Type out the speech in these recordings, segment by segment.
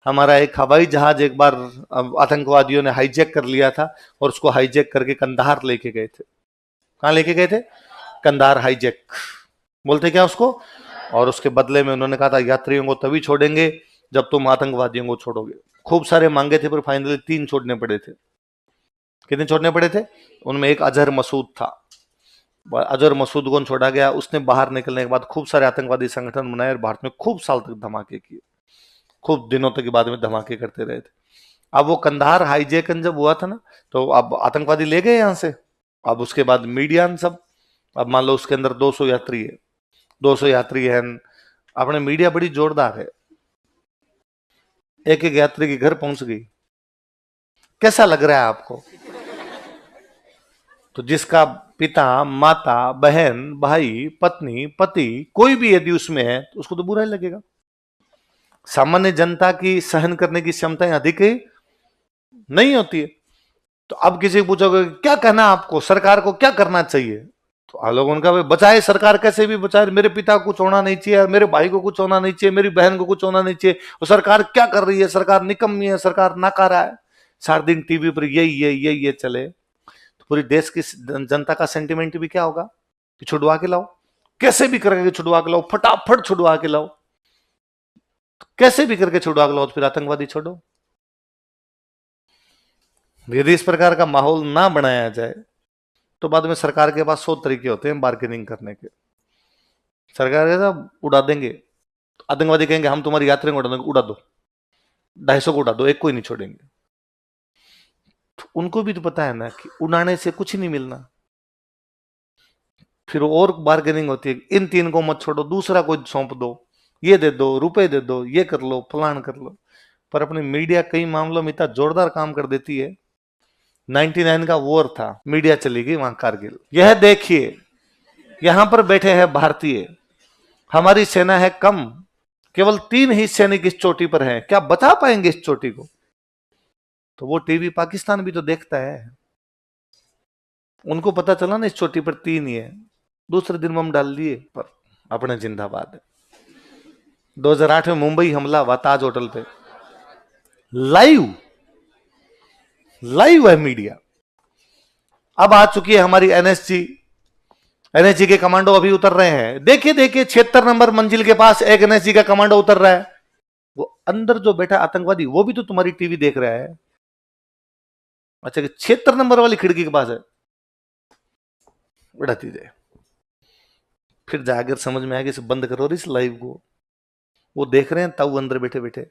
हमारा एक हवाई जहाज एक बार आतंकवादियों ने हाईजैक कर लिया था और उसको हाईजैक करके कंधार लेके गए थे। कहां लेके गए थे? कंधार हाईजैक बोलते क्या उसको। और उसके बदले में उन्होंने कहा था यात्रियों को तभी छोड़ेंगे जब तुम आतंकवादियों को छोड़ोगे। खूब सारे मांगे थे पर फाइनली 3 छोड़ने पड़े थे। कितने छोड़ने पड़े थे? उनमें एक अजहर मसूद था। अजहर मसूद को छोड़ा गया। उसने बाहर निकलने के बाद खूब सारे आतंकवादी संगठन बनाए और भारत में खूब साल तक धमाके किए। खूब दिनों तक के बाद में धमाके करते रहे थे। अब वो कंधार हाईजैकन जब हुआ था ना, तो अब आतंकवादी ले गए यहां से। अब उसके बाद मीडिया सब, अब मान लो उसके अंदर 200 यात्री है, 200 यात्री है। अपने मीडिया बड़ी जोरदार है, एक एक यात्री के घर पहुंच गई। कैसा लग रहा है आपको? तो जिसका पिता, माता, बहन, भाई, पत्नी, पति कोई भी यदि उसमें है तो उसको तो बुरा ही लगेगा। सामान्य जनता की सहन करने की क्षमताएं अधिक ही नहीं होती है। तो अब किसी को पूछोगे क्या कहना आपको, सरकार को क्या करना चाहिए, तो लोग उनका बचाए, सरकार कैसे भी बचाए, मेरे पिता को कुछ होना नहीं चाहिए, मेरे भाई को कुछ होना नहीं चाहिए, मेरी बहन को कुछ होना नहीं चाहिए, वो सरकार क्या कर रही है, सरकार निकम्मी है, सरकार नाकारा है। सारा दिन टीवी पर यही चले तो पूरी देश की जनता का सेंटिमेंट भी क्या होगा कि छुड़वा के लाओ, कैसे भी करके छुड़वा के लाओ, फटाफट छुड़वा के लाओ, कैसे भी करके छुड़वा के लाओ, तो फिर आतंकवादी छोड़ो। यदि इस प्रकार का माहौल ना बनाया जाए तो बाद में सरकार के पास 100 तरीके होते हैं बार्गेनिंग करने के। सरकार के साथ उड़ा देंगे, आतंकवादी कहेंगे हम तुम्हारी यात्रियों को उड़ा देंगे, उड़ा दो, 250 को उड़ा दो, एक कोई नहीं छोड़ेंगे। तो उनको भी तो पता है ना कि उड़ाने से कुछ नहीं मिलना। फिर और बार्गेनिंग होती है, इन 3 को मत छोड़ो, दूसरा कोई सौंप दो, ये दे दो, रुपए दे दो, ये कर लो, फलान कर लो। पर अपनी मीडिया कई मामलों में इतना जोरदार काम कर देती है। 99 का वॉर था, मीडिया चली गई वहां कारगिल। यह देखिए यहां पर बैठे हैं भारतीय, हमारी सेना है कम, केवल 3 ही सैनिक इस चोटी पर हैं, क्या बचा पाएंगे इस चोटी को? तो वो टीवी पाकिस्तान भी तो देखता है, उनको पता चला ना इस चोटी पर 3 ही है, दूसरे दिन बम डाल दिए, पर अपने जिंदाबाद है। 2008 में मुंबई हमला हुआ ताज होटल पे, लाइव लाइव है मीडिया। अब आ चुकी है हमारी एनएसजी, एनएसजी के कमांडो अभी उतर रहे हैं। देखिए देखिए 76 नंबर मंजिल के पास एक एनएसजी का कमांडो उतर रहा है। वो अंदर जो बैठा आतंकवादी वो भी तो तुम्हारी टीवी देख रहा है। अच्छा कि 76 नंबर वाली खिड़की के पास है, बढ़ाती जाए। फिर जाकर समझ में आएगा, इसे बंद करो इस लाइव को। वो देख रहे हैं ताऊ अंदर बैठे बैठे,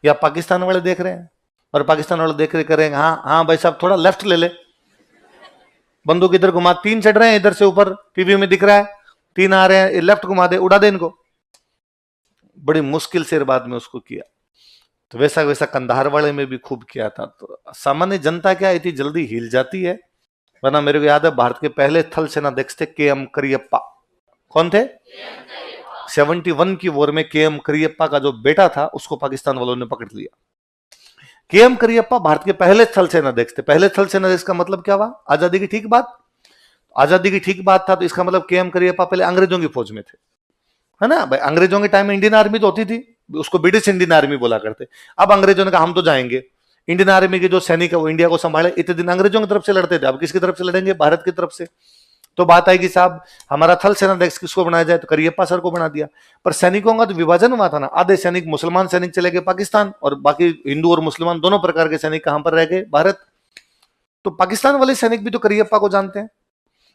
या पाकिस्तान वाले देख रहे हैं, और पाकिस्तान वाले देख रहे करेंगे हाँ हाँ भाई साहब थोड़ा लेफ्ट ले ले, बंदूक इधर घुमा, 3 चढ़ रहे हैं इधर से ऊपर, टीवी में दिख रहा है 3 आ रहे हैं, लेफ्ट घुमा दे, उड़ा दे इनको। बड़ी मुश्किल से बाद में उसको किया। तो वैसा वैसा कंधार वाले में भी खूब किया था। तो सामान्य जनता क्या इतनी जल्दी हिल जाती है। वरना मेरे को याद है भारत के पहले थल सेनाध्यक्ष थे KM करियप्पा। कौन थे? 71 की वॉर में KM करियप्पा का जो बेटा था उसको पाकिस्तान वालों ने पकड़ लिया। KM करियप्पा भारत के पहले थल सेनाध्यक्ष थे। पहले थल सेनाध्यक्ष का मतलब क्या हुआ? आजादी की ठीक बात, आजादी की ठीक बात था, तो इसका मतलब KM करियप्पा पहले अंग्रेजों की फौज में थे, है ना भाई। अंग्रेजों के टाइम में इंडियन आर्मी तो होती थी, उसको ब्रिटिश इंडियन आर्मी बोला करते। अब अंग्रेजों ने कहा हम तो जाएंगे, इंडियन आर्मी के जो सैनिक है वो इंडिया को संभाले। इतने दिन अंग्रेजों की तरफ से लड़ते थे, अब किसकी तरफ से लड़ेंगे? भारत की तरफ से। तो बात आएगी साहब हमारा थल सेनाध्यक्ष किसको बनाया जाए, तो करियप्पा सर को बना दिया। पर सैनिकों का तो विभाजन हुआ था ना, आधे सैनिक मुसलमान सैनिक चले गए पाकिस्तान, और बाकी हिंदू और मुसलमान दोनों प्रकार के सैनिक कहां पर रह गए? भारत। तो पाकिस्तान वाले सैनिक भी तो करियप्पा को जानते हैं,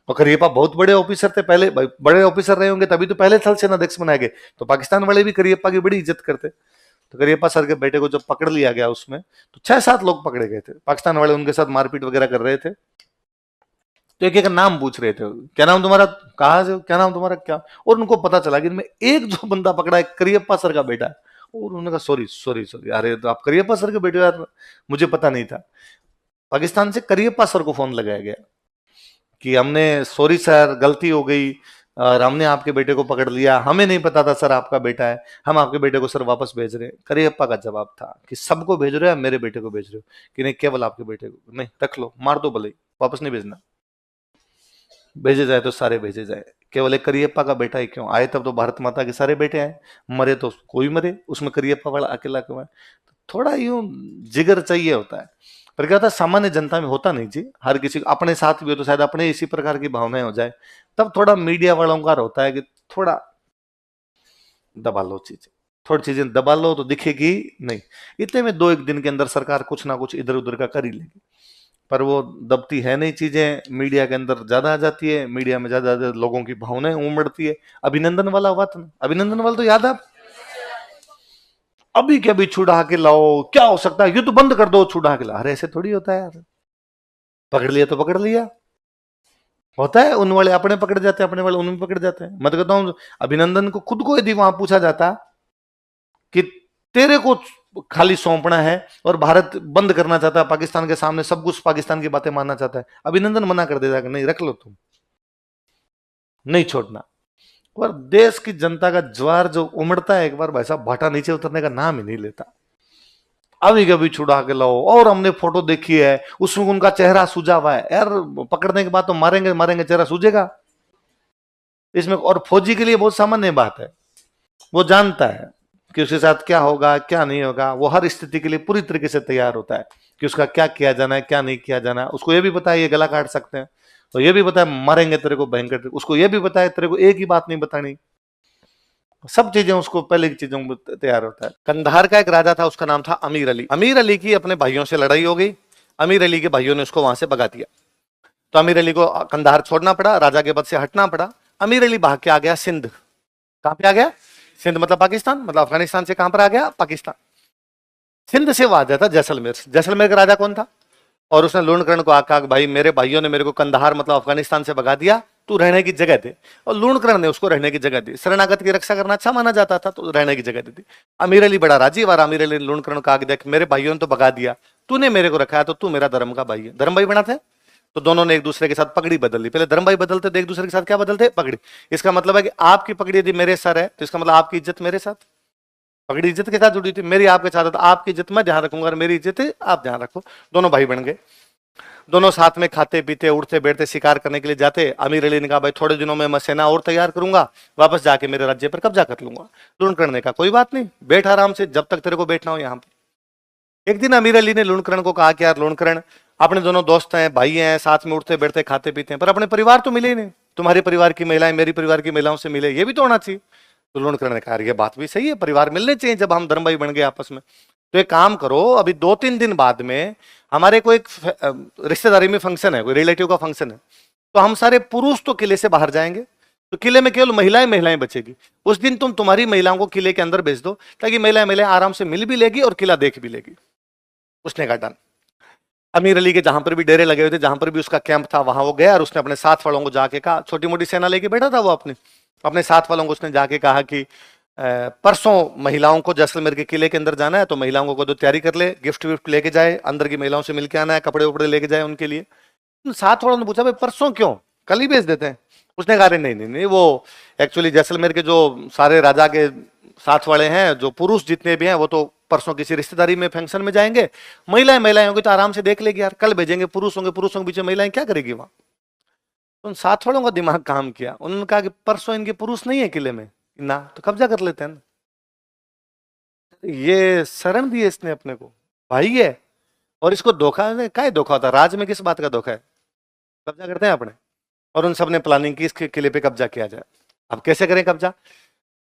और करियप्पा बहुत बड़े ऑफिसर थे पहले, बड़े ऑफिसर रहे होंगे तभी तो पहले थल सेनाध्यक्ष बनाए गए। तो पाकिस्तान वाले भी करियप्पा की बड़ी इज्जत करते। तो करियप्पा सर के बेटे को जब पकड़ लिया गया उसमें, तो 6-7 लोग पकड़े गए थे। पाकिस्तान वाले उनके साथ मारपीट वगैरह कर रहे थे। तो एक एक नाम पूछ रहे थे, क्या नाम तुम्हारा, कहाँ से, क्या नाम तुम्हारा, क्या। और उनको पता चला कि इनमें एक जो बंदा पकड़ा है करियप्पा सर का बेटा है। और उन्होंने कहा सॉरी सॉरी सॉरी, अरे तो आप करियप्पा सर के बेटे यार, मुझे पता नहीं था। पाकिस्तान से करियप्पा सर को फोन लगाया गया कि हमने, सॉरी सर गलती हो गई, और हमने आपके बेटे को पकड़ लिया, हमें नहीं पता था सर आपका बेटा है, हम आपके बेटे को सर वापस भेज रहे हैं। करियप्पा का जवाब था कि सबको भेज रहे हो, मेरे बेटे को भेज रहे हो कि नहीं, केवल आपके बेटे को। नहीं रख लो, मार दो भले, वापस नहीं भेजना, भेजे जाए तो सारे भेजे जाए, केवल एक करियप्पा का बेटा ही क्यों आए? तब तो भारत माता के सारे बेटे आए, मरे तो कोई मरे, उसमें करियप्पा वाला अकेला क्यों है? थोड़ा यूं जिगर चाहिए होता है। पर क्या होता है सामान्य जनता में होता नहीं जी, हर किसी अपने साथ भी हो तो शायद अपने इसी प्रकार की भावनाएं हो जाए, तब थोड़ा मीडिया वालों का होता है कि थोड़ा दबा लो चीजें, थोड़ी चीजें दबा लो तो दिखेगी नहीं। इतने में 2-1 दिन के अंदर सरकार कुछ ना कुछ इधर उधर का कर ही लेगी, पर वो दबती है नहीं चीजें, मीडिया के अंदर ज्यादा आ जाती है, मीडिया में ज्यादा ज्यादा लोगों की भावनाएं उमड़ती है। अभिनंदन वाला हुआ था ना, अभिनंदन वाला तो याद है, अभी के अभी छुड़ा के लाओ, क्या हो सकता है, युद्ध बंद कर दो, छुड़ा के लाओ। अरे ऐसे थोड़ी होता है यार, पकड़ लिया तो पकड़ लिया, होता है उन वाले अपने पकड़ जाते हैं, अपने वाले उनमें पकड़ जाते हैं। मैं तो कहता हूं अभिनंदन को खुद को यदि वहां पूछा जाता कि तेरे को खाली सौंपना है और भारत बंद करना चाहता है, पाकिस्तान के सामने सब कुछ पाकिस्तान की बातें मानना चाहता है, अभिनंदन मना कर देता कि नहीं रख लो तुम, नहीं छोड़ना। और देश की जनता का ज्वार जो उमड़ता है एक बार भाई साहब, भाटा नीचे उतरने का नाम ही नहीं लेता। अभी कभी छुड़ा के लाओ, और हमने फोटो देखी है उसमें उनका चेहरा सूजा हुआ है यार, पकड़ने के बाद तो मारेंगे मारेंगे, चेहरा सूझेगा इसमें। और फौजी के लिए बहुत सामान्य बात है, वो जानता है कि उसके साथ क्या होगा क्या नहीं होगा, वो हर स्थिति के लिए पूरी तरीके से तैयार होता है कि उसका क्या किया जाना है क्या नहीं किया जाना है। उसको ये भी पता है ये गला काट सकते हैं, तो ये भी पता है मारेंगे तेरे को भयंकर, उसको ये भी पता है तेरे को एक ही बात नहीं बतानी, सब चीजें उसको पहले की चीजों में तैयार होता है। कंधार का एक राजा था, उसका नाम था अमीर अली। अमीर अली की अपने भाइयों से लड़ाई हो गई, अमीर अली के भाइयों ने उसको वहां से भगा दिया, तो अमीर अली को कंधार छोड़ना पड़ा, राजा के पद से हटना पड़ा। अमीर अली भाग के आ गया सिंध। कहां पे आ गया? सिंध मतलब पाकिस्तान, मतलब अफगानिस्तान से कहां पर आ गया? पाकिस्तान। सिंध से वो आ जाता जैसलमेर। जैसलमेर का राजा कौन था? और उसने लूणकरण को आका भाई मेरे भाइयों ने मेरे को कंधार मतलब अफगानिस्तान से भगा दिया, तू रहने की जगह दे। और लूणकरण ने उसको रहने की जगह दी, शरणागत की रक्षा करना अच्छा माना जाता था तो रहने की जगह दे दी। अमीर अली बड़ा राजी वार, अमीर अली लूणकरण को आगे देख मेरे भाइयों ने तो भगा दिया, तूने मेरे को रखा है तो तू मेरा धर्म का भाई है। धर्म भाई बना थे, तो दोनों ने एक दूसरे के साथ पगड़ी बदल ली। पहले धर्म भाई बदलते थे एक दूसरे के साथ क्या बदलते? पगड़ी। इसका मतलब है कि आपकी पगड़ी यदि मेरे सर है तो इसका मतलब आपकी इज्जत मेरे साथ, पगड़ी इज्जत के साथ जुड़ी थी, मेरी आपके साथ, तो आपकी इज्जत मैं ध्यान रखूंगा और मेरी इज्जत आप ध्यान रखो। दोनों भाई बन गए, दोनों साथ में खाते पीते उठते बैठते शिकार करने के लिए जाते। अमीर अली ने कहा भाई थोड़े दिनों में मैं सेना और तैयार करूंगा, वापस जाके मेरे राज्य पर कब्जा कर लूंगा। लूणकरण ने कहा कोई बात नहीं, बैठ आराम से जब तक तेरे को बैठना हो यहाँ पर। एक दिन अमीर अली ने लूणकरण को कहा कि यार लूणकरण, अपने दोनों दोस्त हैं भाई हैं, साथ में उठते बैठते खाते पीते हैं, पर अपने परिवार तो मिले ही नहीं। तुम्हारे परिवार की महिलाएं मेरी परिवार की महिलाओं से मिले, ये भी तो होना चाहिए। तो लूणकरण ने कहा ये बात भी सही है, परिवार मिलने चाहिए जब हम धर्म भाई बन गए आपस में। तो एक काम करो, अभी 2-3 दिन बाद में हमारे को एक रिश्तेदारी में फंक्शन है, कोई रिलेटिव का फंक्शन है, तो हम सारे पुरुष तो किले से बाहर जाएंगे, तो किले में केवल महिलाएं महिलाएं बचेगी। उस दिन तुम तुम्हारी महिलाओं को किले के अंदर भेज दो, ताकि महिलाएं महिलाएं आराम से मिल भी लेगी और किला देख भी लेगी। उसने कहा डन। अमीर अली के जहां पर भी डेरे लगे हुए थे, जहां पर भी उसका कैंप था, वहां वो गया और उसने अपने साथ वालों को जाके कहा, छोटी मोटी सेना लेके बैठा था वो, अपने साथ वालों को उसने जाके कहा कि परसों महिलाओं को जैसलमेर के किले के अंदर जाना है, तो महिलाओं को तो तैयारी कर ले, गिफ्ट विफ्ट लेके जाए, अंदर की महिलाओं से मिलके आना है, कपड़े उपड़े लेके जाए उनके लिए। साथ वालों ने पूछा भाई परसों क्यों, कल ही भेज देते हैं। उसने कहा नहीं नहीं नहीं, वो एक्चुअली जैसलमेर के जो सारे राजा के साथ वाले हैं, जो पुरुष जितने भी हैं, वो तो परसों किसी रिश्तेदारी में फंक्शन में जाएंगे, महिलाएं महिलाएं होंगी तो आराम से देख लेगी यार, कल भेजेंगे पुरुष होंगे, पुरुषों के बीच में महिलाएं क्या करेगी वहां। तो उन साथ वालों का दिमाग काम किया, उन्होंने कहा कि परसों इनके पुरुष नहीं है किले में ना, तो कब्जा कर लेते हैं ना। ये शरण दी है इसने अपने को, भाई है, और इसको धोखा क्या धोखा होता है, राज में किस बात का धोखा है? कब्जा करते हैं अपने। और उन सब ने प्लानिंग की इसके किले पे कब्जा किया जाए। अब कैसे करें कब्जा?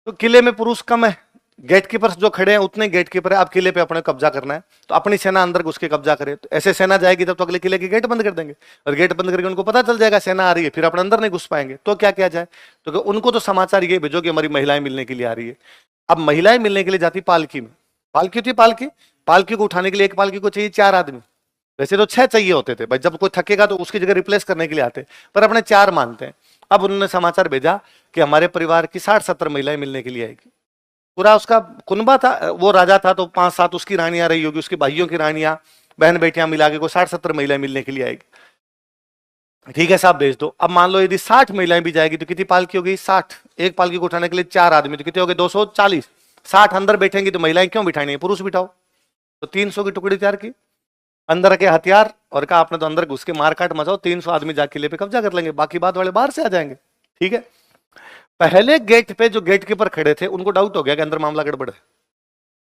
तो किले में पुरुष कम है, गेट कीपर्स जो खड़े हैं उतने गेट कीपर है, अब किले पे अपने कब्जा करना है, तो अपनी सेना अंदर घुस के कब्जा करे। तो ऐसे सेना जाएगी तब तो अगले किले के गेट बंद कर देंगे, और गेट बंद करके उनको पता चल जाएगा सेना आ रही है, फिर अपने अंदर नहीं घुस पाएंगे। तो क्या किया जाए? तो उनको तो समाचार ये भेजो कि हमारी महिलाएं मिलने के लिए आ रही है। अब महिलाएं मिलने के लिए जाती पालकी में, पालकी थी, पालकी पालकी को उठाने के लिए एक पालकी को चाहिए 4 आदमी, वैसे तो 6 चाहिए होते थे भाई, जब कोई थकेगा तो उसकी जगह रिप्लेस करने के लिए आते, पर अपने 4 मानते हैं। अब उन्होंने समाचार भेजा कि हमारे परिवार की 60-70 महिलाएं मिलने के लिए आएगी। पूरा उसका कुनबा था, वो राजा था तो 5-7 उसकी रानियां रही होगी, उसकी भाइयों की रानियां बहन बेटियां मिला के कोई 60-70 महिलाएं मिलने के लिए आएगी। ठीक है साहब भेज दो। अब मान लो यदि 60 महिलाएं भी जाएगी तो कितनी पालकी होगी? 60। एक पालकी को उठाने के लिए 4 आदमी, तो कितने हो गए? 240। 60 अंदर बैठेंगी तो महिलाएं क्यों बिठानी है, पुरुष बिठाओ। तो 300 की टुकड़ी तैयार की, अंदर रखे हथियार और कहा आपने तो अंदर घुस के मारकाट मचाओ, 300 आदमी जाके किले पे कब्जा कर लेंगे, बाकी बात वाले बाहर से आ जाएंगे। ठीक है। पहले गेट पे जो गेट कीपर खड़े थे उनको डाउट हो गया कि अंदर मामला गड़बड़ है,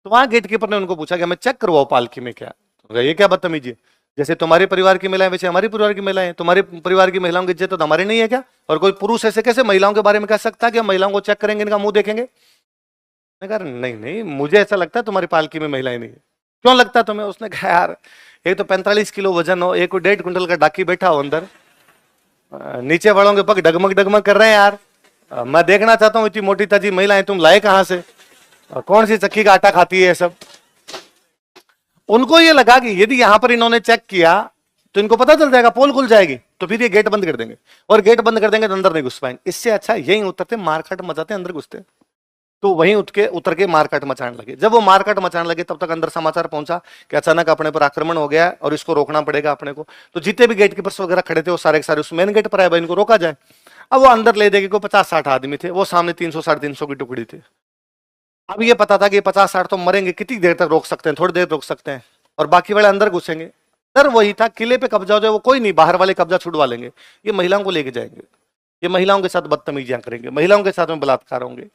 तो वहां गेट कीपर ने उनको पूछा कि मैं चेक करवाओ पालकी में क्या? तो ये क्या बदतमीजी है, जैसे तुम्हारे परिवार की महिलाएं वैसे हमारी परिवार की महिलाएं, तुम्हारे परिवार की महिलाओं की इज्जत तो हमारी नहीं है क्या? और कोई पुरुष ऐसे कैसे महिलाओं के बारे में कह सकता है कि हम महिलाओं को चेक करेंगे, इनका मुंह देखेंगे? मैं कहा नहीं नहीं, मुझे ऐसा लगता है तुम्हारी पालकी में महिलाएं नहीं है। क्यों लगता तुम्हें? उसने कहा यार एक तो 45 किलो वजन हो, एक को 1.5 क्विंटल का डाकी बैठा हो अंदर, नीचे वालों के पग डगमग डगमग कर रहे हैं यार। मैं देखना चाहता हूँ इतनी मोटी ताजी महिलाएं तुम लाए कहां से, कौन सी चक्की का आटा खाती है सब। उनको ये लगा कि यदि यहां पर इन्होंने चेक किया तो इनको पता चल जाएगा, पोल खुल जाएगी, तो फिर ये गेट बंद कर देंगे, और गेट बंद कर देंगे तो अंदर नहीं घुस पाएंगे। इससे अच्छा यही उतरते मारकाट मचाते अंदर घुसते। तो वहीं उतर के मारकाट मचाने लगे। जब वो मारकाट मचाने लगे तब तक अंदर समाचार पहुंचा कि अचानक अपने पर आक्रमण हो गया और इसको रोकना पड़ेगा अपने को। तो जितने भी गेट कीपर्स वगैरह खड़े थे वो सारे के सारे उस मेन गेट पर आए, भाई इनको रोका जाए। अब वो अंदर ले देंगे, को 50-60 आदमी थे, वो सामने 300 350 की टुकड़ी थी। अब ये पता था कि 50-60 तो मरेंगे, कितनी देर तक रोक सकते हैं, थोड़ी देर रोक सकते हैं, और बाकी वाले अंदर घुसेंगे। डर वही था, किले पे कब्जा हो जाए वो कोई नहीं, बाहर वाले कब्जा छुड़वा लेंगे, ये महिलाओं को लेके जाएंगे, ये महिलाओं के साथ बदतमीजियां करेंगे, महिलाओं के साथ में बलात्कार होंगे।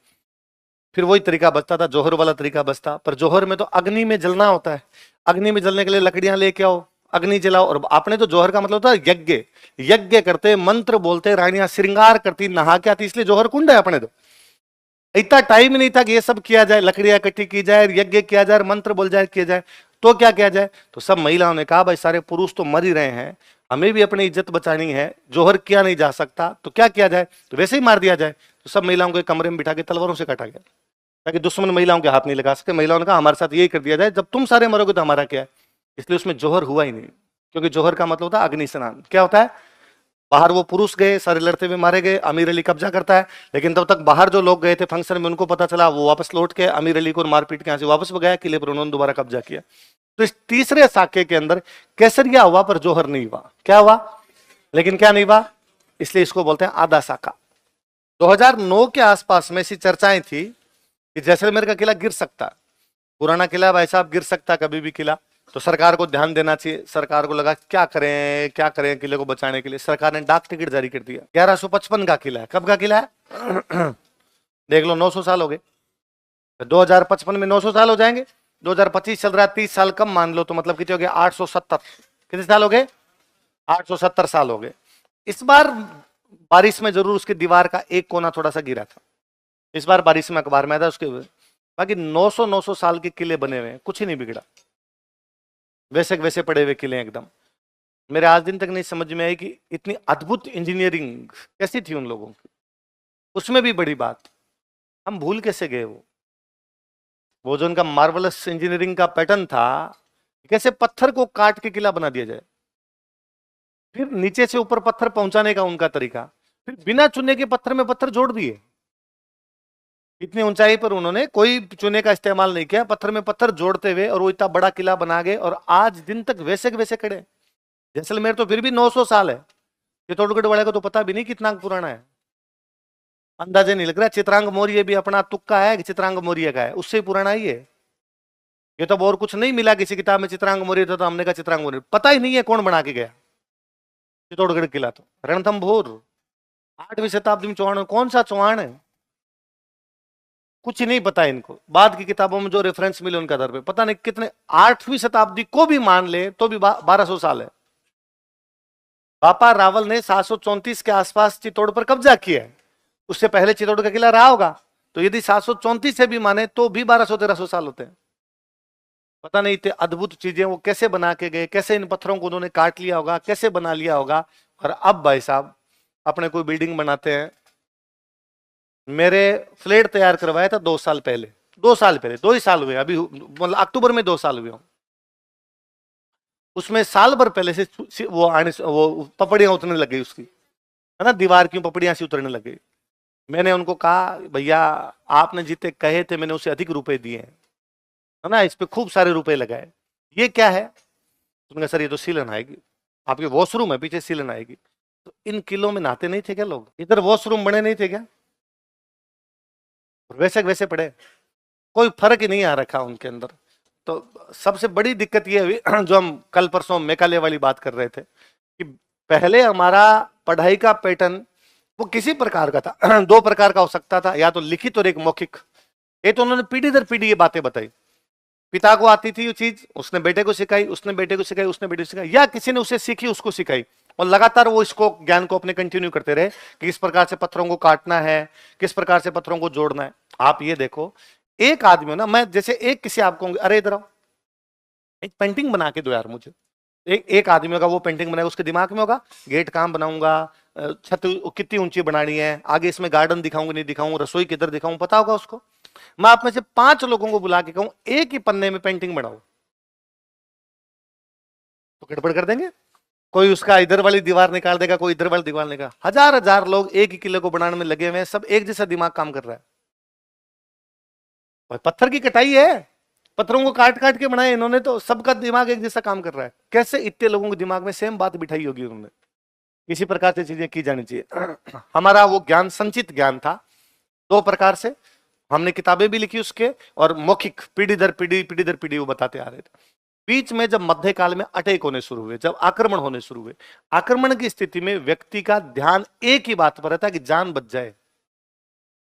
फिर वही तरीका बचता था, जोहर वाला तरीका बचता। पर जोहर में तो अग्नि में जलना होता है, अग्नि में जलने के लिए लकड़ियां लेके आओ, अग्नि जलाओ। और आपने तो जोहर का मतलब होता है यज्ञ, यज्ञ करते, मंत्र बोलते, रानियां श्रृंगार करती, नहा के आती, इसलिए जोहर कुंड है अपने तो। इतना टाइम नहीं था कि ये सब किया जाए, लकड़ियां इकट्ठी की जाए, यज्ञ किया जाए, मंत्र बोल जाए, किया जाए। तो क्या किया जाए? तो सब महिलाओं ने कहा भाई सारे पुरुष तो मर ही रहे हैं, हमें भी अपनी इज्जत बचानी है, जोहर किया नहीं जा सकता, तो क्या किया जाए? तो वैसे ही मार दिया जाए। तो सब महिलाओं को एक कमरे में बिठा के तलवारों से काटा गया, ताकि दुश्मन महिलाओं के हाथ नहीं लगा सके। महिलाओं ने कहा हमारे साथ यही कर दिया जाए, जब तुम सारे मरोगे तो हमारा क्या है? इसलिए उसमें जोहर हुआ ही नहीं, क्योंकि जोहर का मतलब होता है अग्नि स्नान। क्या होता है? बाहर वो पुरुष गए, सारे लड़ते हुए मारे गए, अमीर अली कब्जा करता है, लेकिन तब तक बाहर जो लोग गए थे फंक्शन में उनको पता चला, वो वापस लौट के अमीर अली को मारपीट के यहाँ से वापस गया किले पर, उन्होंने दोबारा कब्जा किया। तो इस तीसरे साके के अंदर केसरिया हुआ पर जोहर नहीं हुआ। क्या हुआ? लेकिन क्या नहीं हुआ, इसलिए इसको बोलते हैं आधा साका। 2009 के आसपास में ऐसी चर्चाएं थी कि जैसलमेर का किला गिर सकता है, पुराना किला भाई साहब गिर सकता है कभी भी किला, तो सरकार को ध्यान देना चाहिए। सरकार को लगा क्या करें क्या करें किले को बचाने के लिए, सरकार ने डाक टिकट जारी कर दिया। 1155 का किला है। कब का किला है? देख लो, 900 साल हो गए। 2055 में 900 साल हो जाएंगे। 2025 चल रहा है, 30 साल कम मान लो, तो मतलब कितने हो गए? 870। कितने साल हो गए? 870 साल हो गए। इस बार बारिश में जरूर उसकी दीवार का एक कोना थोड़ा सा गिरा था, इस बार बारिश में अखबार में आया था उसके। बाकी 900 साल के किले बने हुए हैं, कुछ ही नहीं बिगड़ा, वैसे वैसे पड़े हुए किले एकदम। मेरे आज दिन तक नहीं समझ में आई कि इतनी अद्भुत इंजीनियरिंग कैसी थी उन लोगों की। उसमें भी बड़ी बात, हम भूल कैसे गए वो जो उनका मार्वलस इंजीनियरिंग का पैटर्न था, कैसे पत्थर को काट के किला बना दिया जाए, फिर नीचे से ऊपर पत्थर पहुंचाने का उनका तरीका, फिर बिना चुने के पत्थर में पत्थर जोड़ दिए। इतनी ऊंचाई पर उन्होंने कोई चुने का इस्तेमाल नहीं किया, पत्थर में पत्थर जोड़ते हुए, और वो इतना बड़ा किला बना गए, और आज दिन तक वैसे के वैसे खड़े। जैसलमेर तो फिर भी 900 साल है, चित्तौड़गढ़ वाले को तो पता भी नहीं कितना पुराना है, अंदाजे नहीं लग रहा। चित्रांग मौर्य भी अपना तुक्का है कि चित्रांग मौर्य का है, उससे ही पुराना ही है ये। तो और कुछ नहीं मिला किसी किताब में चित्रांग मौर्य था, तो हमने कहा चित्रांग मौर्य, पता ही नहीं है कौन बना के गया चित्तौड़गढ़ किला। तो रणथंभौर 8वीं शताब्दी में चौहान, कौन सा चौहान है? कुछ नहीं पता इनको। बाद की किताबों में जो रेफरेंस मिले उनका आधार पे पता नहीं कितने, 8वीं शताब्दी को भी मान ले तो भी 1200 साल है। बापा रावल ने 734 के आसपास चित्तौड़ पर कब्जा किया है, उससे पहले चित्तौड़ का किला रहा होगा, तो यदि 734 से भी माने तो भी 1200-1300 साल होते हैं। पता नहीं इतने अद्भुत चीजें वो कैसे बना के गए, कैसे इन पत्थरों को उन्होंने काट लिया होगा, कैसे बना लिया होगा। और अब भाई साहब अपने कोई बिल्डिंग बनाते हैं। मेरे फ्लैट तैयार करवाया था 2 साल पहले, 2 साल पहले, 2 ही साल हुए अभी, मतलब अक्टूबर में 2 साल हुए। उसमें साल भर पहले से वो आने, वो पपड़ियां उतरने लग गई उसकी, है ना, दीवार की पपड़ियां सी उतरने लग गई। मैंने उनको कहा भैया आपने जितने कहे थे मैंने उसे अधिक रुपए दिए हैं, है ना, इस पे खूब सारे रुपए लगाए, ये क्या है? उन्होंने कहा सर ये तो सीलन आएगी, आपके वॉशरूम है पीछे, सीलन आएगी। तो इन किलों में नहाते नहीं थे क्या लोग? इधर वॉशरूम बने नहीं थे क्या? वैसे वैसे पड़े, कोई फर्क ही नहीं आ रखा उनके अंदर। तो सबसे बड़ी दिक्कत ये हुई जो हम कल परसों मेघालय वाली बात कर रहे थे, कि पहले हमारा पढ़ाई का पैटर्न वो किसी प्रकार का था, 2 प्रकार का हो सकता था, या तो लिखित और एक मौखिक। ये तो उन्होंने पीढ़ी दर पीढ़ी ये बातें बताई, पिता को आती थी वो चीज, उसने बेटे को सिखाई, उसने बेटे को सिखाई, उसने बेटे को सिखाई, या किसी ने उसे सीखी उसको सिखाई, और लगातार वो इसको ज्ञान को अपने कंटिन्यू करते रहे कि किस प्रकार से पत्थरों को काटना है, किस प्रकार से पत्थरों को जोड़ना है। आप ये देखो, एक आदमी हो ना, मैं जैसे एक किसी आपको, अरे इधर आओ, एक पेंटिंग बना के दो यार मुझे, एक आदमी होगा वो पेंटिंग बनाएगा, उसके दिमाग में होगा गेट कहां बनाऊंगा, छत कितनी ऊंची बनानी है, आगे इसमें गार्डन दिखाऊंगा नहीं दिखाऊंगा, रसोई किधर दिखाऊं, पता होगा उसको। मैं आप में से 5 लोगों को बुला के कहूं एक ही पन्ने में पेंटिंग बनाओ, तो गड़बड़ कर देंगे। कोई उसका इधर वाली दीवार निकाल देगा, कोई इधर वाली दीवार निकाल, हजार हजार लोग एक ही किले को बनाने में लगे हुए हैं, सब एक जैसा दिमाग काम कर रहा है। पत्थर की कटाई है, पत्थरों को काट काट के बनाए इन्होंने, तो सबका दिमाग एक जैसा काम कर रहा है। कैसे इतने लोगों के दिमाग में सेम बात बिठाई होगी उन्होंने। इसी प्रकार से चीजें की जानी चाहिए। हमारा वो ज्ञान संचित ज्ञान था 2 प्रकार से, हमने किताबें भी लिखी उसके, और मौखिक पीढ़ी दर पीढ़ी, पीढ़ी दर पीढ़ी वो बताते आ रहे थे। बीच में जब मध्यकाल में अटैक होने शुरू हुए, जब आक्रमण होने शुरू हुए, आक्रमण की स्थिति में व्यक्ति का ध्यान एक ही बात पर रहता है कि जान बच जाए,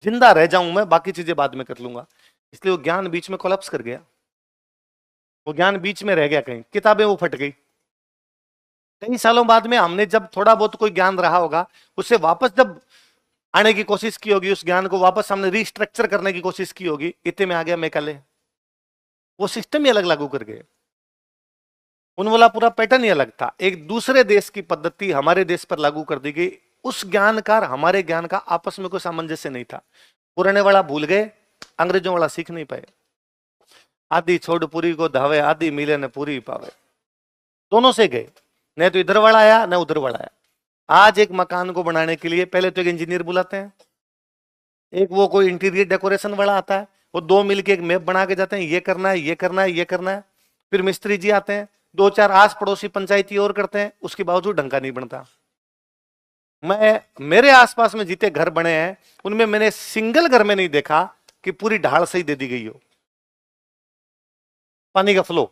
जिंदा रह जाऊं मैं, बाकी चीजें बाद में कर लूंगा। इसलिए वो ज्ञान बीच में कोलैप्स कर गया, वो ज्ञान बीच में रह गया, कहीं किताबें वो फट गई। कई सालों बाद में हमने जब थोड़ा बहुत कोई ज्ञान रहा होगा, उससे वापस जब आने की कोशिश की होगी, उस ज्ञान को वापस हमने रिस्ट्रक्चर करने की कोशिश की होगी, इतने में आ गया मेकाले, वो सिस्टम ही अलग लागू कर गए। उन वाला पूरा पैटर्न ही अलग था, एक दूसरे देश की पद्धति हमारे देश पर लागू कर दी गई। उस ज्ञान का हमारे ज्ञान का आपस में कोई सामंजस्य नहीं था। पुराने वाला भूल गए, अंग्रेजों वाला सीख नहीं पाए। आदि छोड़ पूरी को धावे, आदि मिले न पूरी पावे, दोनों से गए, न तो इधर वाला आया न उधर वाला आया। आज एक मकान को बनाने के लिए पहले तो एक इंजीनियर बुलाते हैं, एक वो कोई इंटीरियर डेकोरेशन वाला आता है, वो 2 मिलके एक मैप बना के जाते हैं, ये करना है, ये करना है, ये करना है। फिर मिस्त्री जी आते हैं, 2-4 आस पड़ोसी पंचायती और करते हैं, उसके बावजूद ढंग का नहीं बनता। मैं मेरे आसपास में जितने घर बने हैं उनमें मैंने सिंगल घर में नहीं देखा कि पूरी ढाल सही दे दी गई हो, पानी का फ्लो।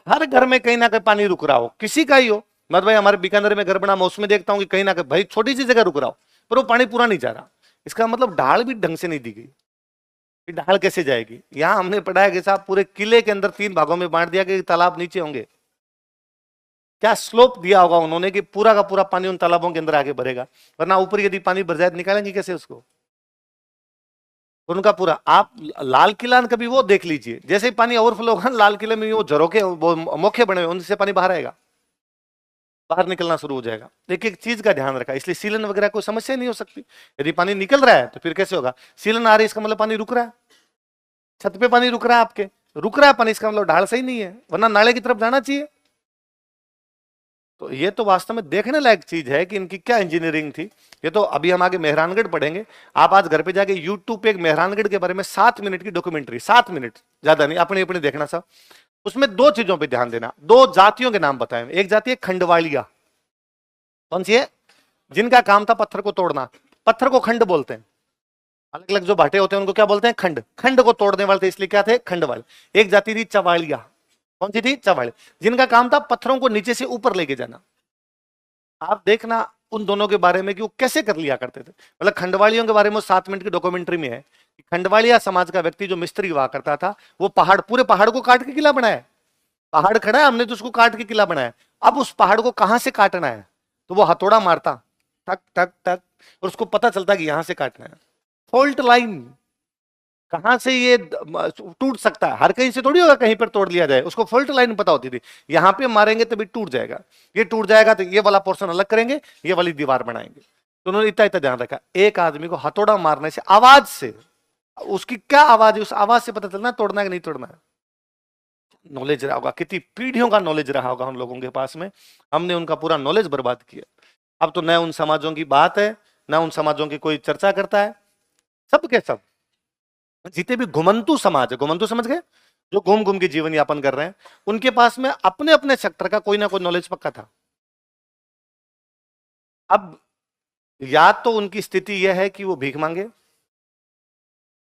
हर घर में कहीं ना कहीं पानी रुक रहा हो, किसी का ही हो। मत भाई हमारे बीकानेर में घर बना, मैं उसमें देखता हूं कि कहीं ना कहीं भाई छोटी सी जगह रुक रहा हो, पर वो पानी पूरा नहीं जा रहा। इसका मतलब ढाल भी ढंग से नहीं दी गई। ढाल कैसे जाएगी? यहां हमने पढ़ा है कि साहब पूरे किले के अंदर 3 भागों में बांट दिया कि तालाब नीचे होंगे। क्या स्लोप दिया होगा उन्होंने कि पूरा का पूरा पानी उन तालाबों के अंदर आगे भरेगा, वरना ऊपर यदि पानी भर जाए तो निकालेंगे कैसे उसको? उनका पूरा, आप लाल किला कभी वो देख लीजिए, जैसे ही पानी ओवरफ्लो होगा लाल किले में वो झरोके, वो मोखे बने हुए, उनसे पानी बाहर आएगा, बाहर निकलना शुरू हो जाएगा। एक एक चीज का ध्यान रखा, इसलिए सीलन वगैरह कोई समस्या नहीं हो सकती। यदि पानी निकल रहा है तो फिर कैसे होगा? सीलन आ रही है इसका मतलब पानी रुक रहा है, छत पे पानी रुक रहा है, आपके रुक रहा है पानी, इसका मतलब ढाल सही नहीं है, वरना नाले की तरफ जाना चाहिए। तो ये तो वास्तव में देखने लायक चीज है कि इनकी क्या इंजीनियरिंग थी। ये तो अभी हम आगे मेहरानगढ़ पढ़ेंगे, आप आज घर पे जाके यूट्यूब पे एक मेहरानगढ़ के बारे में 7 मिनट की डॉक्यूमेंट्री, 7 मिनट, ज्यादा नहीं, अपने अपने देखना सब। उसमें 2 चीजों पे ध्यान देना, 2 जातियों के नाम बताए। एक जाति है खंडवालिया, कौन सी है? जिनका काम था पत्थर को तोड़ना, पत्थर को खंड बोलते हैं। अलग अलग जो भाटे होते हैं उनको क्या बोलते हैं? खंड। खंड को तोड़ने वाले थे, इसलिए क्या थे? खंडवाल। एक जाति थी चवालिया, कौन सी थी? चवाली, जिनका काम था पत्थरों को नीचे से ऊपर लेके जाना। आप देखना उन दोनों के बारे में कि वो कैसे कर लिया करते थे। मतलब खंडवालियों के बारे में 7 मिनट की डॉक्यूमेंट्री में है कि खंडवालिया समाज का व्यक्ति जो मिस्त्री हुआ करता था, वो पहाड़, पूरे पहाड़ को काट के किला बनाया। पहाड़ खड़ा है, हमने तो उसको काट के किला बनाया। अब उस पहाड़ को कहां से काटना है, तो वो हथौड़ा मारता, टक टक टक, और उसको पता चलता कि यहां से काटना है। फॉल्ट लाइन, कहां से ये टूट सकता है, हर कहीं से थोड़ी होगा कहीं पर तोड़ लिया जाए, उसको फॉल्ट लाइन पता होती थी। यहां पे मारेंगे तभी टूट जाएगा, ये टूट जाएगा तो ये वाला पोर्शन अलग करेंगे, ये वाली दीवार बनाएंगे। तो उन्होंने इतना इतना ध्यान रखा। एक आदमी को हथौड़ा मारने से, आवाज से, उसकी क्या आवाज है, उस आवाज से पता चलना तोड़ना है कि नहीं तोड़ना है। नॉलेज रहा होगा, कितनी पीढ़ियों का नॉलेज रहा होगा उन लोगों के पास में, हमने उनका पूरा नॉलेज बर्बाद किया। अब तो न उन समाजों की बात है, न उन समाजों की कोई चर्चा करता है। सब के सब जितने भी घुमंतु समाज है, घुमंतु समझ गए, जो घूम घूम के जीवन यापन कर रहे हैं, उनके पास में अपने अपने सेक्टर का कोई ना कोई नॉलेज पक्का था। अब या तो उनकी स्थिति यह है कि वो भीख मांगे,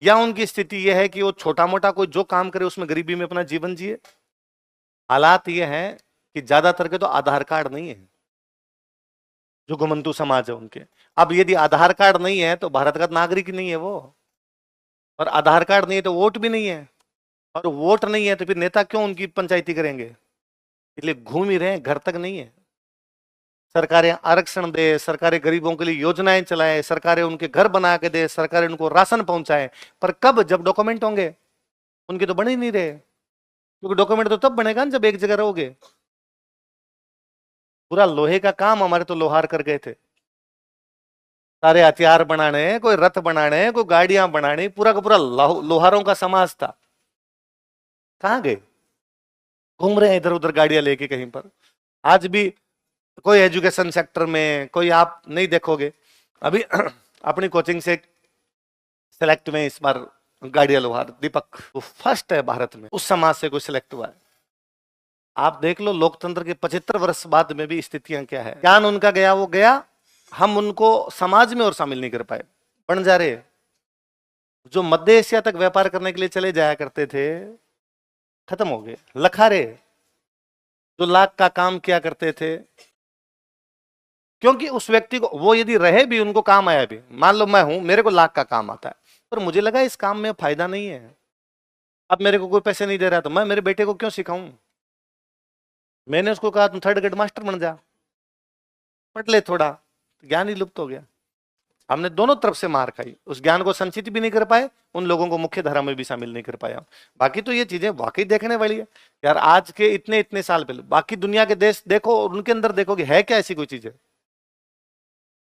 या उनकी स्थिति यह है कि वो छोटा मोटा कोई जो काम करे उसमें गरीबी में अपना जीवन जिए। हालात ये हैं कि ज्यादातर के तो आधार कार्ड नहीं है, जो घुमंतु समाज है उनके। अब यदि आधार कार्ड नहीं है तो भारत का नागरिक नहीं है वो, और आधार कार्ड नहीं है तो वोट भी नहीं है। और वोट नहीं है तो फिर नेता क्यों उनकी पंचायती करेंगे? इसलिए घूम ही रहे हैं, घर तक नहीं है। सरकारें आरक्षण दे, सरकारें गरीबों के लिए योजनाएं चलाए, सरकारें उनके घर बना के दे, सरकारें उनको राशन पहुंचाए, पर कब? जब डॉक्यूमेंट होंगे। उनके तो बन ही नहीं रहे, क्योंकि डॉक्यूमेंट तो तब बनेगा ना जब एक जगह रहोगे। पूरा लोहे का काम हमारे तो लोहार कर गए थे, सारे हथियार बनाने, कोई रथ बनाने, कोई गाड़ियां बनाने, पूरा का पूरा लोहारों का समाज था। कहां गए? घूम रहे हैं इधर उधर गाड़ियां लेके कहीं पर। आज भी कोई एजुकेशन सेक्टर में कोई आप नहीं देखोगे। अभी अपनी कोचिंग से सिलेक्ट में इस बार गाड़िया लोहार दीपक, वो फर्स्ट है भारत में, उस समाज से कोई सिलेक्ट हुआ है। आप देख लो लोकतंत्र के 75 वर्ष बाद में भी स्थितियां क्या है। ज्ञान उनका गया वो गया, हम उनको समाज में और शामिल नहीं कर पाए, बन जा रहे। जो मध्य एशिया तक व्यापार करने के लिए चले जाया करते थे, खत्म हो गए। लखारे जो लाख का काम किया करते थे, क्योंकि उस व्यक्ति को वो यदि रहे भी उनको काम आया भी। मान लो मैं हूं, मेरे को लाख का काम आता है, पर मुझे लगा इस काम में फायदा नहीं है, अब मेरे को कोई पैसे नहीं दे रहा, तो मैं मेरे बेटे को क्यों सिखाऊं? मैंने उसको कहा तुम थर्ड ग्रेड मास्टर बन जा, पढ़ ले थोड़ा, ज्ञान ही लुप्त हो गया। हमने दोनों तरफ से मार खाई, उस ज्ञान को संचित भी नहीं कर पाए, उन लोगों को मुख्य धारा में भी शामिल नहीं कर पाया। बाकी तो ये चीजें वाकई देखने वाली है यार। आज के इतने इतने साल पहले बाकी दुनिया के देश देखो और उनके अंदर देखोगे है क्या ऐसी कोई चीज है?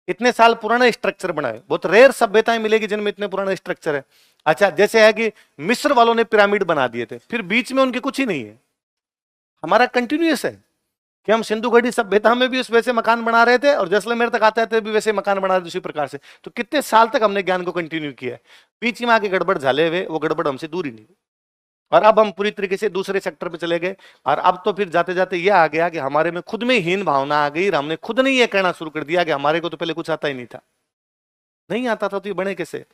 इतने साल पुराना स्ट्रक्चर बनाए, बहुत रेयर सभ्यताएं मिलेगी जिनमें इतने पुराना स्ट्रक्चर है। अच्छा, जैसे है कि मिस्र वालों ने पिरामिड बना दिए थे, फिर बीच में उनके कुछ ही नहीं है। हमारा कंटिन्यूस है कि हम सिंधु घड़ी सभ्यता में भी उस वैसे मकान बना रहे थे, और जैसलमेर तक आते थे भी वैसे मकान बना रहे थे उसी प्रकार से। तो कितने साल तक हमने ज्ञान को कंटिन्यू किया है, बीच में आके गड़बड़ झाले हुए, वो गड़बड़ हमसे दूर ही नहीं। और अब हम पूरी तरीके से दूसरे सेक्टर पे चले गए, और अब तो फिर जाते जाते ये आ गया कि हमारे में खुद में हीन भावना आ गई, हमने खुद नहीं ये कहना शुरू कर दिया कि हमारे को तो पहले कुछ आता ही नहीं था। नहीं आता था तो ये बने कैसे?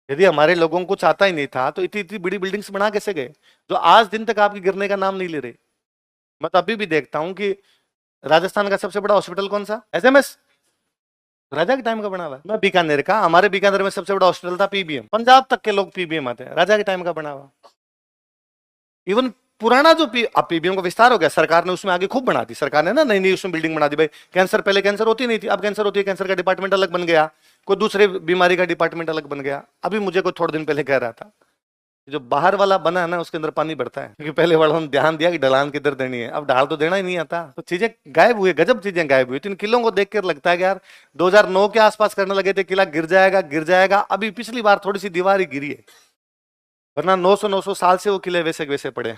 यदि हमारे लोगों को कुछ आता ही नहीं था तो इतनी इतनी बड़ी बिल्डिंग्स बना कैसे गए, जो आज दिन तक आपके गिरने का नाम नहीं ले रहे। मैं तो अभी भी देखता हूं कि राजस्थान का सबसे बड़ा हॉस्पिटल कौन सा? एसएमएस, राजा के टाइम का बना हुआ है। मैं बीकानेर का, हमारे बीकानेर में सबसे बड़ा हॉस्पिटल था पीबीएम, पंजाब तक के लोग पीबीएम आते हैं, राजा के टाइम का बना हुआ। इवन पुराना जो अब पीबीएम का विस्तार हो गया, सरकार ने उसमें आगे खूब बना दी, सरकार ने ना नई नई उसमें बिल्डिंग बना दी। भाई कैंसर, पहले कैंसर होती नहीं थी, अब कैंसर होती है, कैंसर का डिपार्टमेंट अलग बन गया, कोई दूसरे बीमारी का डिपार्टमेंट अलग बन गया। अभी मुझे कोई थोड़े दिन पहले कह रहा था, जो बाहर वाला बना है ना उसके अंदर पानी बढ़ता है, क्योंकि पहले वाला हम ध्यान दिया कि ढलान किधर देनी है, अब ढाल तो देना ही नहीं आता, तो चीजें गायब हुई, गजब चीजें गायब हुई। तो इन किलों को देख कर लगता है कि यार 2009 के आसपास करने लगे थे किला गिर जाएगा गिर जाएगा, अभी पिछली बार थोड़ी सी दीवार ही गिरी है, वरना 900 साल से वो किले वैसे वैसे पड़े।